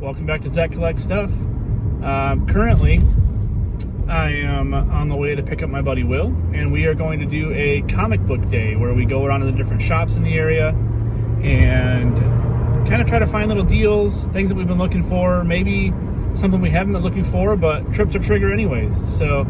Welcome back to Zach Collect Stuff. Currently, I am on the way to pick up my buddy Will, and we are going to do a comic book day where we go around to the different shops in the area and kind of try to find little deals, things that we've been looking for, maybe something we haven't been looking for, but tripped our trigger anyways. So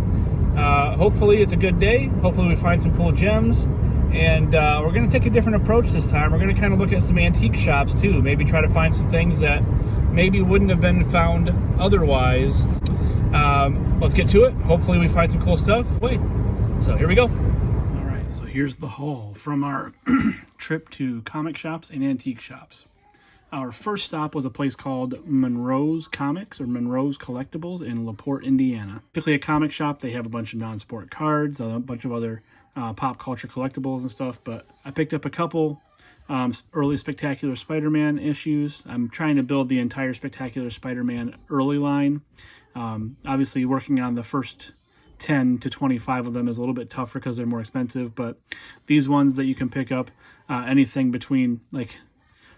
hopefully it's a good day. Hopefully we find some cool gems. And we're going to take a different approach this time. We're going to kind of look at some antique shops too. Maybe try to find some things that maybe wouldn't have been found otherwise. Let's get to it. Hopefully we find some cool stuff. Wait, so here we go. All right, so here's the haul from our trip to comic shops and antique shops. Our first stop was a place called Monroe's Comics or Monroe's Collectibles in LaPorte, Indiana. Typically a comic shop. They have a bunch of non-sport cards, a bunch of other pop culture collectibles and stuff, but I picked up a couple early Spectacular Spider-Man issues. I'm trying to build the entire Spectacular Spider-Man early line. Obviously working on the first 10 to 25 of them is a little bit tougher because they're more expensive, but these ones that you can pick up anything between like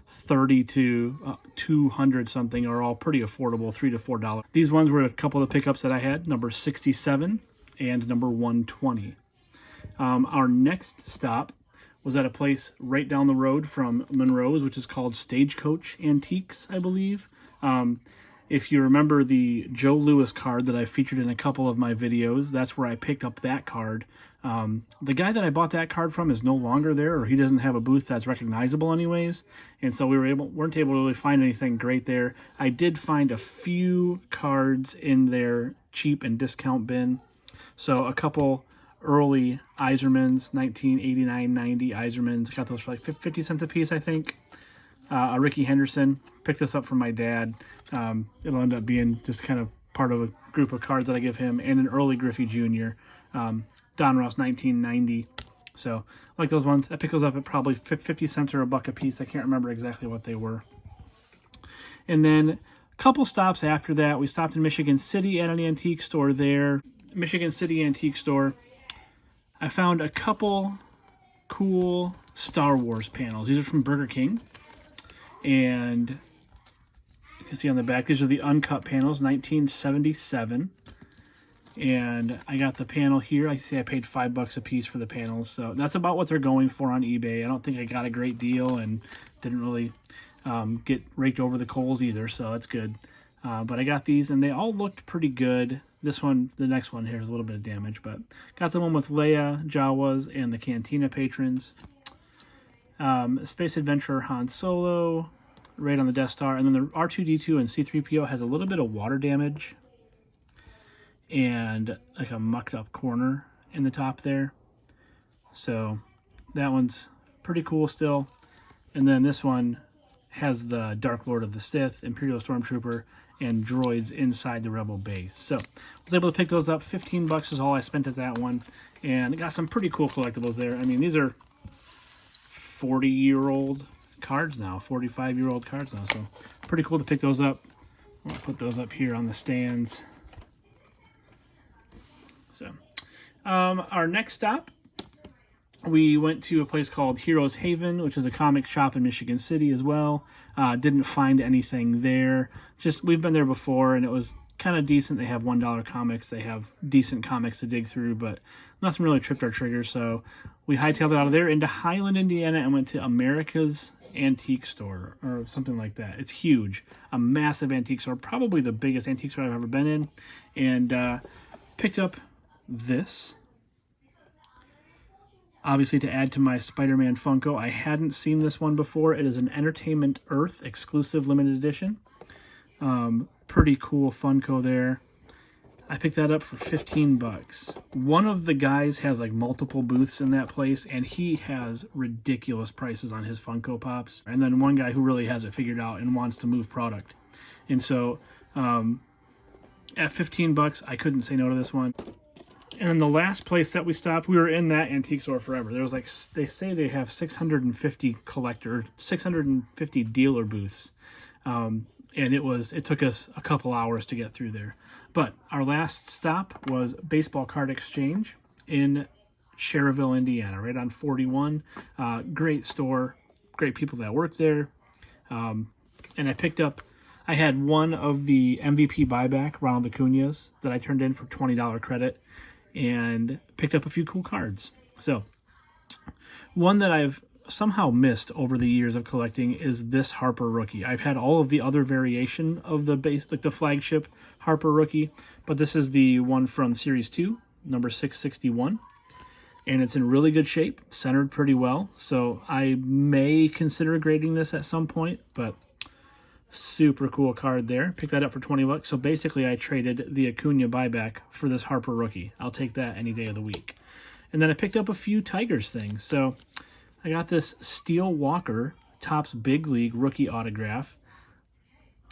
30 to 200 something are all pretty affordable, $3 to $4. These ones were a couple of the pickups that I had, number 67 and number 120. Our next stop was at a place right down the road from Monroe's, which is called Stagecoach Antiques, I believe. If you remember the Joe Louis card that I featured in a couple of my videos, that's where I picked up that card. The guy that I bought that card from is no longer there, or he doesn't have a booth that's recognizable anyways, and so we weren't able to really find anything great there. I did find a few cards in their cheap and discount bin, so a couple early Eisermans, 1989-90 Eisermans. Got those for like 50 cents a piece, I think. A Ricky Henderson. Picked this up from my dad. It'll end up being just kind of part of a group of cards that I give him. And an early Griffey Jr. Donruss 1990. So, like those ones. I picked those up at probably 50 cents or $1 a piece. I can't remember exactly what they were. And then a couple stops after that, we stopped in Michigan City at an antique store there. Michigan City Antique Store. I found a couple cool Star Wars panels. These are from Burger King. And you can see on the back, these are the uncut panels, 1977. And I got the panel here. I see I paid $5 a piece for the panels. So that's about what they're going for on eBay. I don't think I got a great deal and didn't really get raked over the coals either. So that's good. But I got these and they all looked pretty good. This one, the next one here is a little bit of damage, but got the one with Leia, Jawas, and the Cantina patrons. Space Adventurer Han Solo, right on the Death Star. And then the R2-D2 and C-3PO has a little bit of water damage and like a mucked up corner in the top there. So that one's pretty cool still. And then this one has the Dark Lord of the Sith, Imperial Stormtrooper, and droids inside the Rebel base. So I was able to pick those up. $15 is all I spent at that one. And I got some pretty cool collectibles there. I mean, these are 40-year-old cards now, 45-year-old cards now. So pretty cool to pick those up. I'll put those up here on the stands. So our next stop, we went to a place called Heroes Haven, which is a comic shop in Michigan City as well. Didn't find anything there. Just, we've been there before, and it was kind of decent. They have $1 comics. They have decent comics to dig through, but nothing really tripped our trigger. So we hightailed it out of there into Highland, Indiana, and went to America's Antique Store, or something like that. It's huge. A massive antique store. Probably the biggest antique store I've ever been in. And picked up this. Obviously, to add to my Spider-Man Funko, I hadn't seen this one before. It is an Entertainment Earth exclusive limited edition. Pretty cool Funko there. I picked that up for $15. One of the guys has like multiple booths in that place, and he has ridiculous prices on his Funko Pops. And then one guy who really has it figured out and wants to move product. And so at $15, I couldn't say no to this one. And the last place that we stopped, we were in that antique store forever. There was like, they say they have 650 dealer booths. And it took us a couple hours to get through there. But our last stop was Baseball Card Exchange in Cherryville, Indiana, right on 41. Great store, great people that work there. And I picked up I had one of the MVP buyback, Ronald Acuna's, that I turned in for $20 credit and picked up a few cool cards. So, one that I've somehow missed over the years of collecting is this Harper rookie. I've had all of the other variation of the base, like the flagship Harper rookie, but this is the one from Series 2, number 661. And it's in really good shape, centered pretty well. So I may consider grading this at some point, but super cool card there. Picked that up for $20. So basically I traded the Acuna buyback for this Harper rookie. I'll take that any day of the week. And then I picked up a few Tigers things. So I got this Steele Walker Topps Big League rookie autograph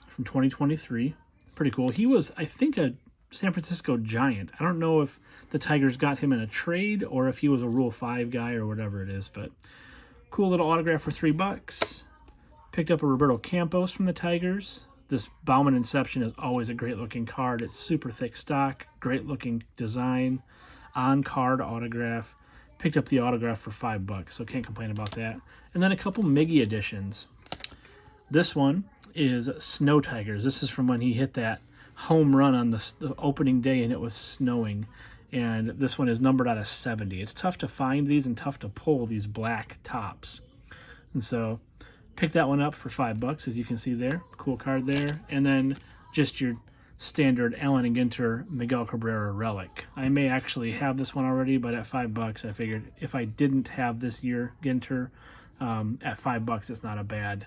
from 2023. Pretty cool. He was, I think, a San Francisco Giant. I don't know if the Tigers got him in a trade or if he was a Rule 5 guy or whatever it is, but cool little autograph for $3. Picked up a Roberto Campos from the Tigers. This Bauman Inception is always a great looking card. It's super thick stock, great looking design, on card autograph. Picked up the autograph for $5, so can't complain about that. And then a couple Miggy editions. This one is Snow Tigers. This is from when he hit that home run on the opening day and it was snowing. And this one is numbered out of 70. It's tough to find these and tough to pull these black tops. And so picked that one up for $5, as you can see there. Cool card there. And then just your standard Allen and Ginter Miguel Cabrera relic. I may actually have this one already, but at $5, I figured if I didn't have this year Ginter, at $5, it's not a bad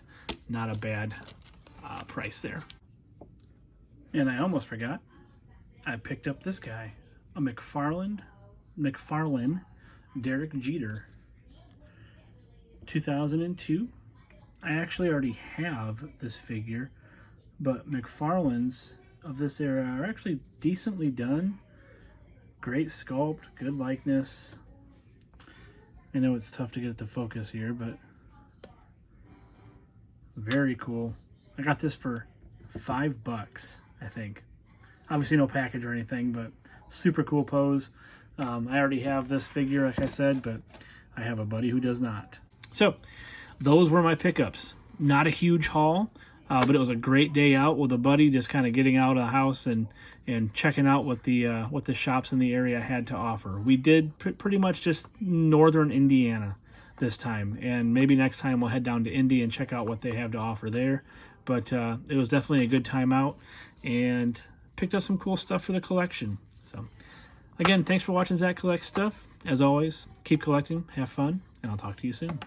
price there. And I almost forgot, I picked up this guy, a McFarlane Derek Jeter, 2002. I actually already have this figure, but McFarlane's of this era are actually decently done. Great sculpt, good likeness. I know it's tough to get it to focus here, but very cool. I got this for $5, I think. Obviously no package or anything, but super cool pose. I already have this figure, like I said, but I have a buddy who does not. So those were my pickups. Not a huge haul. But it was a great day out with a buddy, just kind of getting out of the house and checking out what the shops in the area had to offer. We did pretty much just northern Indiana this time, and maybe next time we'll head down to Indy and check out what they have to offer there. But it was definitely a good time out, and picked up some cool stuff for the collection. So again, thanks for watching Zach Collect Stuff. As always, keep collecting, have fun, and I'll talk to you soon.